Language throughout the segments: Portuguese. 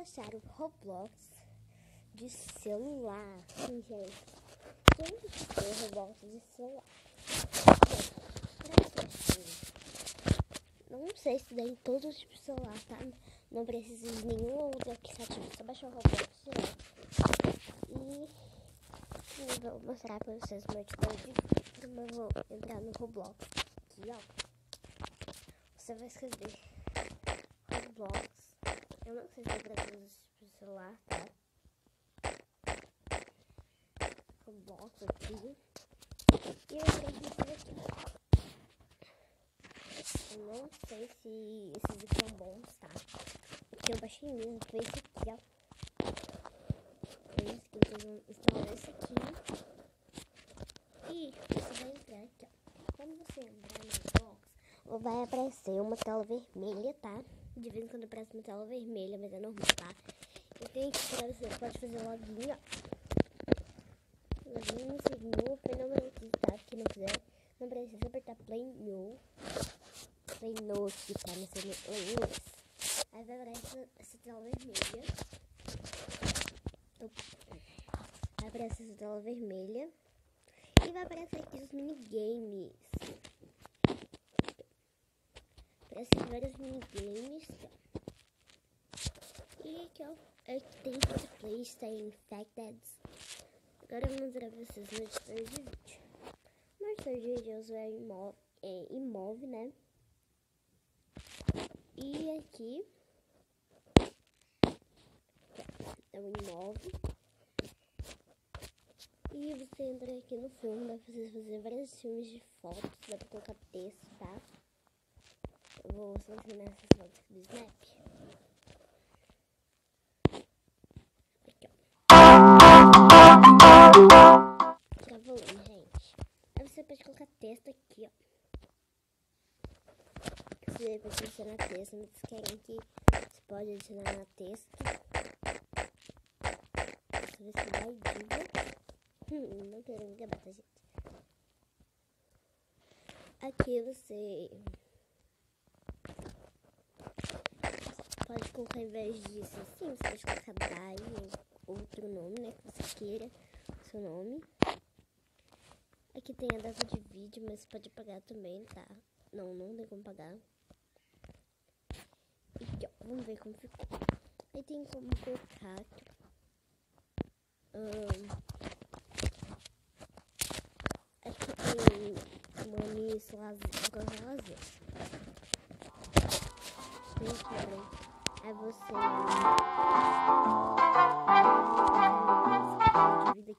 baixar o Roblox de celular. Sim, gente. Quem baixou o Roblox de celular? Não sei se dá em todos os tipos de celular, tá? Não precisa de nenhum outro aplicativo. Só baixar o Roblox direto. E eu vou mostrar pra vocês o meu editor de vídeo. Eu vou entrar no Roblox. Aqui, ó. Você vai escrever Roblox. Eu não sei se é pra todos os tipos de celular, tá? Roblox aqui. E eu entrei aqui. Eu não sei se esses aqui são bons, tá? Porque eu baixei mesmo, foi esse aqui, ó. Foi esse que vocês vão instalar esse aqui. E você vai entrar aqui, ó. Quando você entrar no Roblox, vai aparecer uma tela vermelha, tá? De vez em quando aparece uma tela vermelha, mas é normal, tá? E tem aqui pra você pode fazer login, ó. Login, seguir, fenomenal, tá? Se não quiser, não precisa apertar play no. Play no aqui, tá? Nesse inglês. Aí vai aparecer essa tela vermelha. Vai aparecer essa tela vermelha. E vai aparecer aqui os minigames. Aparecem vários minigames. E aqui, ó. Tem que play, está infected. Agora eu vou mostrar pra vocês no editor de vídeo. No editor de vídeo eu uso imove, né? E aqui é o imove. E você entra aqui no filme, dá pra vocês fazer vários filmes de fotos, dá pra colocar texto, tá? Eu vou selecionar essas fotos aqui do Snap. Aqui, ó. Tirar volume, gente. Aí você pode colocar texto aqui, ó. Você pode adicionar texto, mas vocês querem que você pode adicionar texto. Deixa eu ver se vai diva. Não quero me quebrar, tá, gente? Aqui você pode colocar, ao invés disso assim, você pode colocar Dai ou outro nome, né, que você queira, seu nome. Aqui tem a data de vídeo, mas pode apagar também, tá? Não tem como pagar. E aqui, ó, vamos ver como ficou. Aí tem como colocar aqui, tem manis lazer. Aí você divide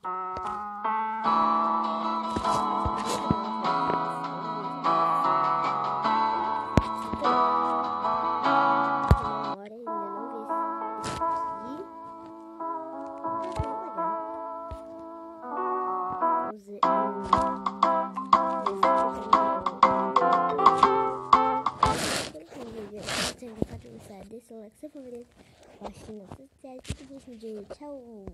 deixa o like, seu favorito, curtir nas redes sociais, tudo isso de tchau!